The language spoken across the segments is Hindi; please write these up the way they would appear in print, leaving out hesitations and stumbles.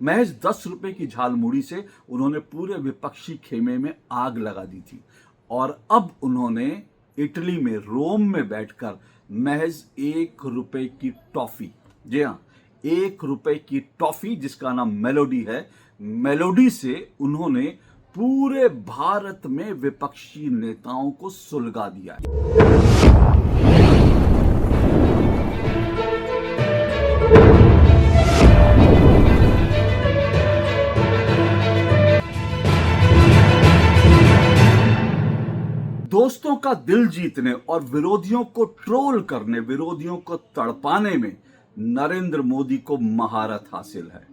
महज 10 रुपए की झालमुड़ी से उन्होंने पूरे विपक्षी खेमे में आग लगा दी थी और अब उन्होंने इटली में रोम में बैठकर महज 1 रुपए की टॉफी, जी हाँ 1 रुपए की टॉफी जिसका नाम मेलोडी है, मेलोडी से उन्होंने पूरे भारत में विपक्षी नेताओं को सुलगा दिया है। दोस्तों का दिल जीतने और विरोधियों को ट्रोल करने, विरोधियों को तड़पाने में नरेंद्र मोदी को महारत हासिल है।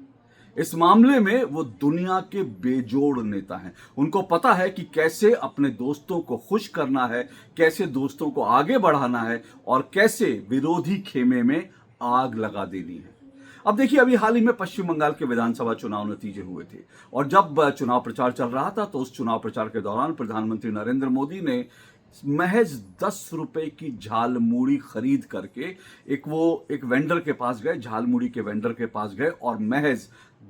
इस मामले में वो दुनिया के बेजोड़ नेता हैं। उनको पता है कि कैसे अपने दोस्तों को खुश करना है, कैसे दोस्तों को आगे बढ़ाना है और कैसे विरोधी खेमे में आग लगा देनी है। अब देखिए, अभी हाल ही में पश्चिम बंगाल के विधानसभा चुनाव नतीजे हुए थे और जब चुनाव प्रचार चल रहा था तो उस चुनाव प्रचार के दौरान प्रधानमंत्री नरेंद्र मोदी ने महज 10 रुपए की झालमुड़ी खरीद करके एक वेंडर के पास गए, झालमुड़ी के वेंडर के पास गए और महज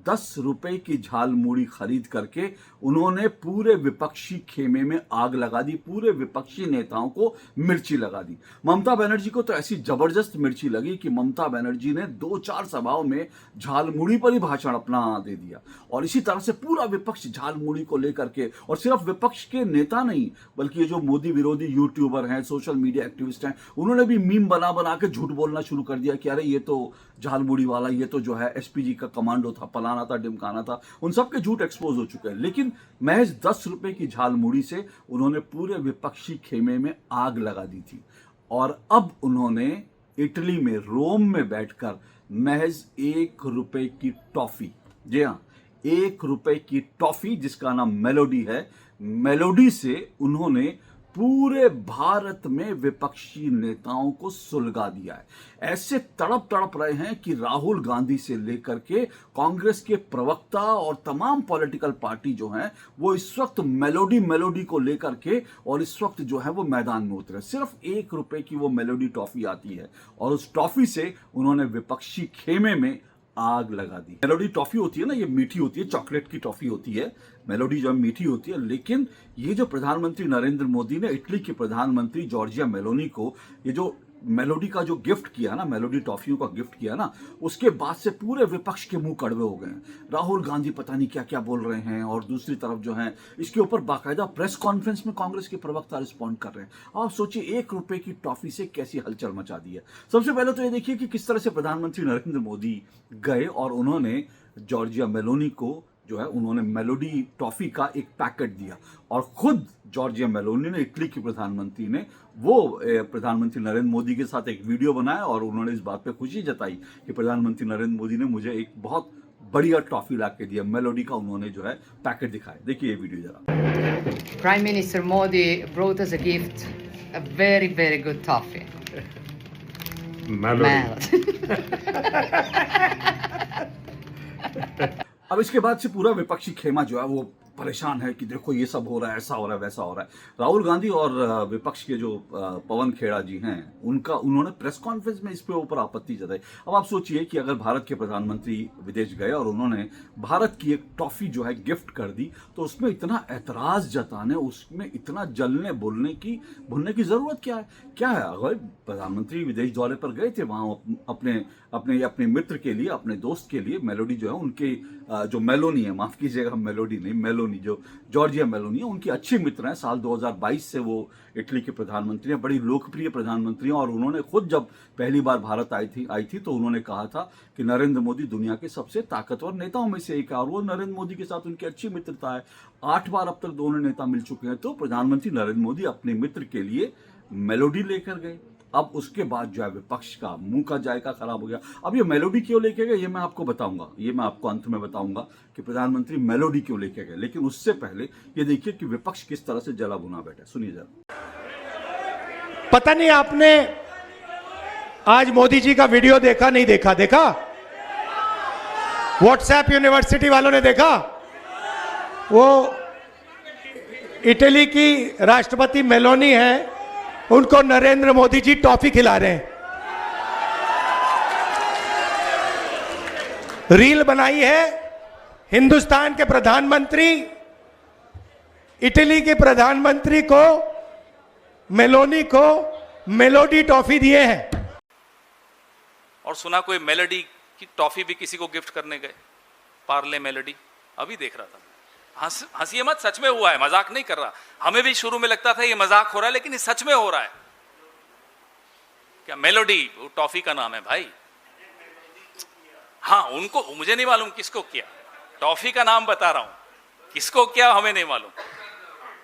10 रुपए की झालमुड़ी खरीद करके उन्होंने पूरे विपक्षी खेमे में आग लगा दी, पूरे विपक्षी नेताओं को मिर्ची लगा दी। ममता बनर्जी को तो ऐसी जबरदस्त मिर्ची लगी कि ममता बनर्जी ने 2-4 सभाओं में झालमुड़ी पर ही भाषण अपना दे दिया और इसी तरह से पूरा विपक्ष झालमुड़ी को लेकर के, और सिर्फ विपक्ष के नेता नहीं बल्कि ये जो मोदी विरोधी यूट्यूबर हैं, सोशल मीडिया एक्टिविस्ट हैं, उन्होंने भी मीम बना बना के झूठ बोलना शुरू कर दिया कि अरे ये तो झालमुड़ी वाला, ये तो जो है एसपीजी का कमांडो था, फलाना था, ढिमकाना था। उन सबके झूठ एक्सपोज हो चुके हैं, लेकिन महज 10 रुपए की झालमुड़ी से उन्होंने पूरे विपक्षी खेमे में आग लगा दी थी और अब उन्होंने इटली में रोम में बैठकर महज 1 रुपए की टॉफी, जी हाँ 1 रुपए की टॉफी जिसका नाम मेलोडी है, मेलोडी से उन्होंने पूरे भारत में विपक्षी नेताओं को सुलगा दिया है। ऐसे तड़प रहे हैं कि राहुल गांधी से लेकर के कांग्रेस के प्रवक्ता और तमाम पॉलिटिकल पार्टी जो हैं वो इस वक्त मेलोडी को लेकर के और इस वक्त जो है वो मैदान में उतरे। सिर्फ 1 रुपए की वो मेलोडी टॉफी आती है और उस टॉफी से उन्होंने विपक्षी खेमे में आग लगा दी। मेलोडी टॉफी होती है ना, ये मीठी होती है, चॉकलेट की टॉफी होती है, मेलोडी जो है मीठी होती है। लेकिन ये जो प्रधानमंत्री नरेंद्र मोदी ने इटली के प्रधानमंत्री जॉर्जिया मेलोनी को ये जो मेलोडी का जो गिफ्ट किया ना, मेलोडी टॉफियों का गिफ्ट किया ना, उसके बाद से पूरे विपक्ष के मुंह कड़वे हो गए हैं। राहुल गांधी पता नहीं क्या क्या बोल रहे हैं और दूसरी तरफ जो है इसके ऊपर बाकायदा प्रेस कॉन्फ्रेंस में कांग्रेस के प्रवक्ता रिस्पॉन्ड कर रहे हैं। आप सोचिए 1 रुपए की टॉफी से कैसी हलचल मचा दी है। सबसे पहले तो ये देखिए कि किस तरह से प्रधानमंत्री नरेंद्र मोदी गए और उन्होंने जॉर्जिया मेलोनी को जो है उन्होंने मेलोडी टॉफी का एक पैकेट दिया और खुद जॉर्जिया मेलोनी ने, इटली की प्रधानमंत्री ने, वो प्रधानमंत्री नरेंद्र मोदी के साथ एक वीडियो बनाया और उन्होंने इस बात पे खुशी जताई कि प्रधानमंत्री नरेंद्र मोदी ने मुझे एक बहुत बढ़िया टॉफी ला के दिया। मेलोडी का उन्होंने जो है पैकेट दिखाया। देखिए ये वीडियो जरा। Prime Minister Modi brought us a gift, a very, very good toffee. Melody. अब इसके बाद से पूरा विपक्षी खेमा जो है वो परेशान है कि देखो ये सब हो रहा है, ऐसा हो रहा है, वैसा हो रहा है। राहुल गांधी और विपक्ष के जो पवन खेड़ा जी हैं उन्होंने प्रेस कॉन्फ्रेंस में इस पे ऊपर आपत्ति जताई। अब आप सोचिए कि अगर भारत के प्रधानमंत्री विदेश गए और उन्होंने भारत की एक टॉफी जो है गिफ्ट कर दी तो उसमें इतना ऐतराज जताने, उसमें इतना जलने भुनने की जरूरत क्या है? अगर प्रधानमंत्री विदेश दौरे पर गए थे, वहां अपने मित्र के लिए, अपने दोस्त के लिए मेलोडी जो है उनके जो मेलोनी है, माफ कीजिएगा मेलोडी नहीं, मेलोनी जो जॉर्जिया मेलोनी है, उनकी अच्छी मित्र हैं। साल 2022 से वो इटली के प्रधानमंत्री हैं, बड़ी लोकप्रिय प्रधानमंत्री हैं और उन्होंने खुद जब पहली बार भारत आई थी तो उन्होंने कहा था कि नरेंद्र मोदी दुनिया के सबसे ताकतवर नेताओं में से एक है और वो नरेंद्र मोदी के साथ उनकी अच्छी मित्रता है। 8 बार अब तक दोनों नेता मिल चुके हैं। तो प्रधानमंत्री नरेंद्र मोदी अपने मित्र के लिए मेलोडी लेकर गए। अब उसके बाद जो है विपक्ष का मुंह का जायका खराब हो गया। अब ये मेलोडी क्यों लेके गए ये मैं आपको बताऊंगा, ये मैं आपको अंत में बताऊंगा कि प्रधानमंत्री मेलोडी क्यों लेके गए। लेकिन उससे पहले ये देखिए कि विपक्ष किस तरह से जला भुना बैठा। सुनिए जरा। पता नहीं आपने आज मोदी जी का वीडियो देखा, नहीं देखा? देखा? व्हाट्सएप यूनिवर्सिटी वालों ने देखा? वो इटली की राष्ट्रपति मेलोनी है, उनको नरेंद्र मोदी जी टॉफी खिला रहे हैं। रील बनाई है हिंदुस्तान के प्रधानमंत्री इटली के प्रधानमंत्री को, मेलोनी को मेलोडी टॉफी दिए हैं। और सुना कोई मेलोडी की टॉफी भी किसी को गिफ्ट करने गए, पार्ले मेलोडी। अभी देख रहा था, हंसिए मत, सच में हुआ है, मजाक नहीं कर रहा। हमें भी शुरू में लगता था ये मजाक हो रहा है, लेकिन ये सच में हो रहा है। क्या मेलोडी वो टॉफी का नाम है भाई? हाँ, उनको, मुझे नहीं मालूम किसको किया, टॉफी का नाम बता रहा हूं, किसको क्या हमें नहीं मालूम।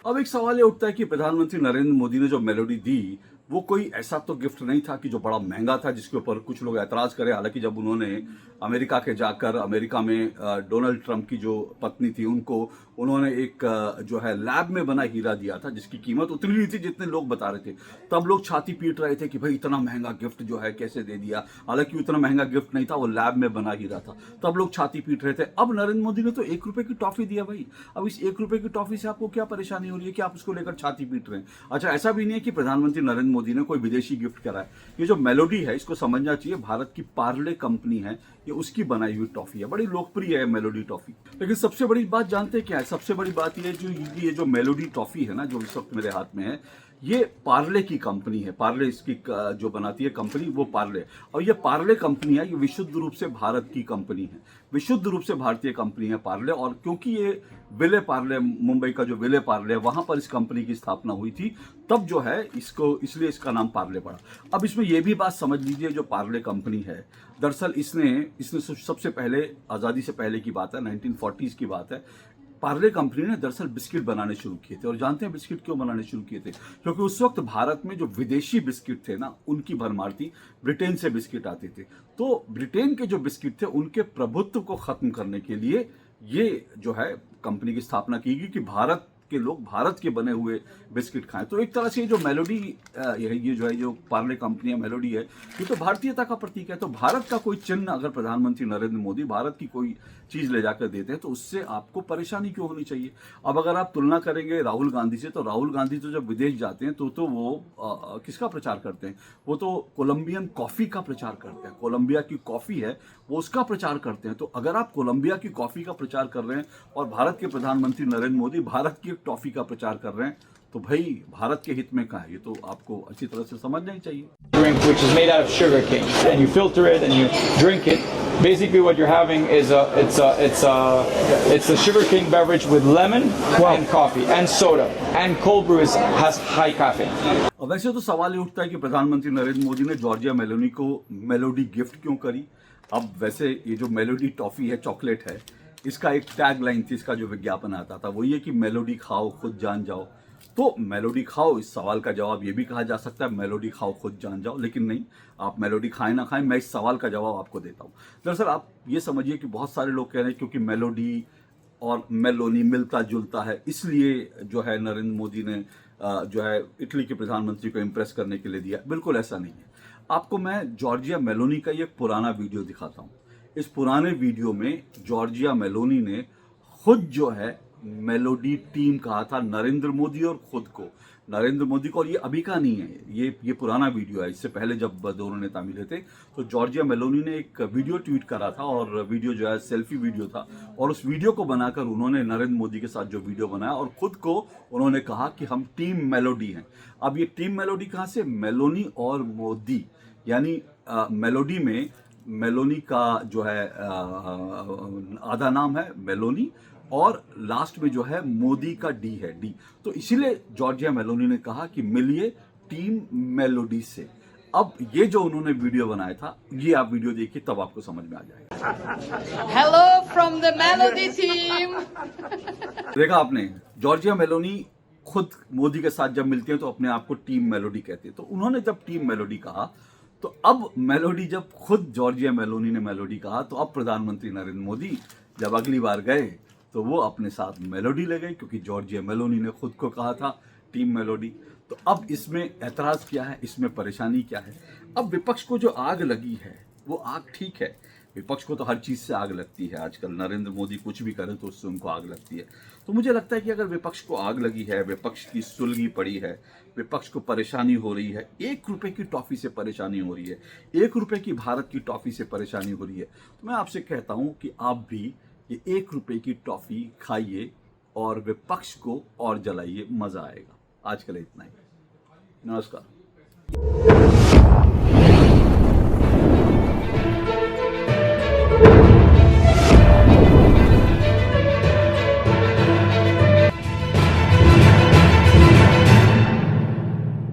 अब एक सवाल ये उठता है कि प्रधानमंत्री नरेंद्र मोदी ने जो मेलोडी दी वो कोई ऐसा तो गिफ्ट नहीं था कि जो बड़ा महंगा था, जिसके ऊपर कुछ लोग ऐतराज करें। हालांकि जब उन्होंने अमेरिका के जाकर अमेरिका में डोनाल्ड ट्रंप की जो पत्नी थी उनको उन्होंने एक जो है लैब में बना हीरा दिया था, जिसकी कीमत उतनी नहीं थी जितने लोग बता रहे थे। तब लोग छाती पीट रहे थे कि भाई इतना महंगा गिफ्ट जो है कैसे दे दिया। हालांकि उतना महंगा गिफ्ट नहीं था, वो लैब में बना हीरा था। तब लोग छाती पीट रहे थे। अब नरेंद्र मोदी ने तो 1 रुपए की टॉफी दिया भाई। अब इस 1 रुपए की टॉफी से आपको क्या परेशानी हो रही है कि आप उसको लेकर छाती पीट रहे हैं? अच्छा, ऐसा भी नहीं है कि प्रधानमंत्री नरेंद्र मोदी ने कोई विदेशी गिफ्ट करा है। ये जो मेलोडी है इसको समझना चाहिए, भारत की पार्ले कंपनी है, ये उसकी बनाई हुई टॉफी है। बड़ी लोकप्रिय है मेलोडी टॉफी। लेकिन सबसे बड़ी बात जानते हैं क्या है? सबसे बड़ी बात ये जो मेलोडी टॉफी है ना, जो इस वक्त मेरे हाथ में है, ये पार्ले की कंपनी है। पार्ले इसकी जो बनाती है कंपनी, वो पार्ले। और ये पार्ले कंपनी है, ये विशुद्ध रूप से भारत की कंपनी है, विशुद्ध रूप से भारतीय कंपनी है पार्ले। और क्योंकि ये विले पार्ले, मुंबई का जो विले पार्ले है, वहां पर इस कंपनी की स्थापना हुई थी, तब जो है इसको, इसलिए इसका नाम पार्ले पड़ा। अब इसमें यह भी बात समझ लीजिए, जो पार्ले कंपनी है, दरअसल इसने सबसे पहले, आज़ादी से पहले की बात है, 1940s की बात है, पार्ले कंपनी ने दरअसल बिस्किट बनाने शुरू किए थे। और जानते हैं बिस्किट क्यों बनाने शुरू किए थे? क्योंकि उस वक्त भारत में जो विदेशी बिस्किट थे ना, उनकी भरमार थी। ब्रिटेन से बिस्किट आते थे, तो ब्रिटेन के जो बिस्किट थे उनके प्रभुत्व को खत्म करने के लिए ये जो है कंपनी की स्थापना की गई कि भारत के लोग भारत के बने हुए बिस्किट खाएं। तो एक तरह से जो मेलोडी ये जो है, जो पार्ले कंपनी है, मेलोडी है, ये तो भारतीयता का प्रतीक है। तो भारत का कोई चिन्ह अगर प्रधानमंत्री नरेंद्र मोदी भारत की कोई चीज ले जाकर देते हैं तो उससे आपको परेशानी क्यों होनी चाहिए? अब अगर आप तुलना करेंगे राहुल गांधी से, तो राहुल गांधी तो जब विदेश जाते हैं तो वो किसका प्रचार करते हैं? वो तो कोलंबियन कॉफी का प्रचार करते हैं। कोलंबिया की कॉफी है, वो उसका प्रचार करते हैं। तो अगर आप कोलंबिया की कॉफी का प्रचार कर रहे हैं और भारत के प्रधानमंत्री नरेंद्र मोदी भारत की टॉफी का प्रचार कर रहे हैं, तो भाई भारत के हित में कहाँ है? ये तो आपको अच्छी तरह से समझना ही चाहिए। Drink which is made out of sugar cane, and you filter it and you drink it. Basically, what you're having is it's a sugar cane beverage with lemon and coffee and soda, and cold brew has high caffeine. और वैसे तो सवाल ये उठता है कि प्रधानमंत्री नरेंद्र मोदी ने जॉर्जिया मेलोनी को मेलोडी गिफ्ट क्यों करी? अब वैसे ये जो मेलोडी टॉफी है, चॉकलेट है, इसका एक टैग लाइन थी, इसका जो विज्ञापन आता था वो ये कि मेलोडी खाओ खुद जान जाओ। तो मेलोडी खाओ, इस सवाल का जवाब ये भी कहा जा सकता है मेलोडी खाओ खुद जान जाओ। लेकिन नहीं, आप मेलोडी खाएं ना खाएं, मैं इस सवाल का जवाब आपको देता हूँ। दरअसल आप ये समझिए कि बहुत सारे लोग कह रहे हैं क्योंकि मेलोडी और मेलोनी मिलता जुलता है, इसलिए जो है नरेंद्र मोदी ने जो है इटली के प्रधानमंत्री को इम्प्रेस करने के लिए दिया। बिल्कुल ऐसा नहीं है। आपको मैं जॉर्जिया मेलोनी का एक पुराना वीडियो दिखाता हूँ। इस पुराने वीडियो में जॉर्जिया मेलोनी ने खुद जो है मेलोडी टीम कहा था नरेंद्र मोदी और खुद को, नरेंद्र मोदी को। और ये अभी का नहीं है, ये पुराना वीडियो है। इससे पहले जब दोनों नेता मिले थे तो जॉर्जिया मेलोनी ने एक वीडियो ट्वीट करा था, और वीडियो जो है सेल्फी वीडियो था। और उस वीडियो को बनाकर उन्होंने नरेंद्र मोदी के साथ जो वीडियो बनाया, और खुद को उन्होंने कहा कि हम टीम मेलोडी हैं। अब ये टीम मेलोडी कहाँ से? मेलोनी और मोदी, यानी मेलोडी में मेलोनी का जो है आधा नाम है मेलोनी, और लास्ट में जो है मोदी का डी है, डी। तो इसीलिए जॉर्जिया मेलोनी ने कहा कि मिलिए टीम मेलोडी से। अब ये जो उन्होंने वीडियो बनाया था, ये आप वीडियो देखिए तब आपको समझ में आ जाएगा। Hello from the Melody team. देखा आपने, जॉर्जिया मेलोनी खुद मोदी के साथ जब मिलती है तो अपने आप को टीम मेलोडी कहते हैं। तो उन्होंने जब टीम मेलोडी कहा, तो अब मेलोडी, जब खुद जॉर्जिया मेलोनी ने मेलोडी कहा, तो अब प्रधानमंत्री नरेंद्र मोदी जब अगली बार गए तो वो अपने साथ मेलोडी ले गए, क्योंकि जॉर्जिया मेलोनी ने खुद को कहा था टीम मेलोडी। तो अब इसमें ऐतराज क्या है, इसमें परेशानी क्या है? अब विपक्ष को जो आग लगी है वो आग ठीक है, विपक्ष को तो हर चीज़ से आग लगती है आजकल। नरेंद्र मोदी कुछ भी करें तो उससे उनको आग लगती है। तो मुझे लगता है कि अगर विपक्ष को आग लगी है, विपक्ष की सुलगी पड़ी है, विपक्ष को परेशानी हो रही है, 1 रुपए की टॉफी से परेशानी हो रही है, 1 रुपए की भारत की टॉफी से परेशानी हो रही है, तो मैं आपसे कहता हूं कि आप भी ये 1 रुपए की टॉफी खाइए और विपक्ष को और जलाइए, मजा आएगा। आज के लिए इतना ही, नमस्कार।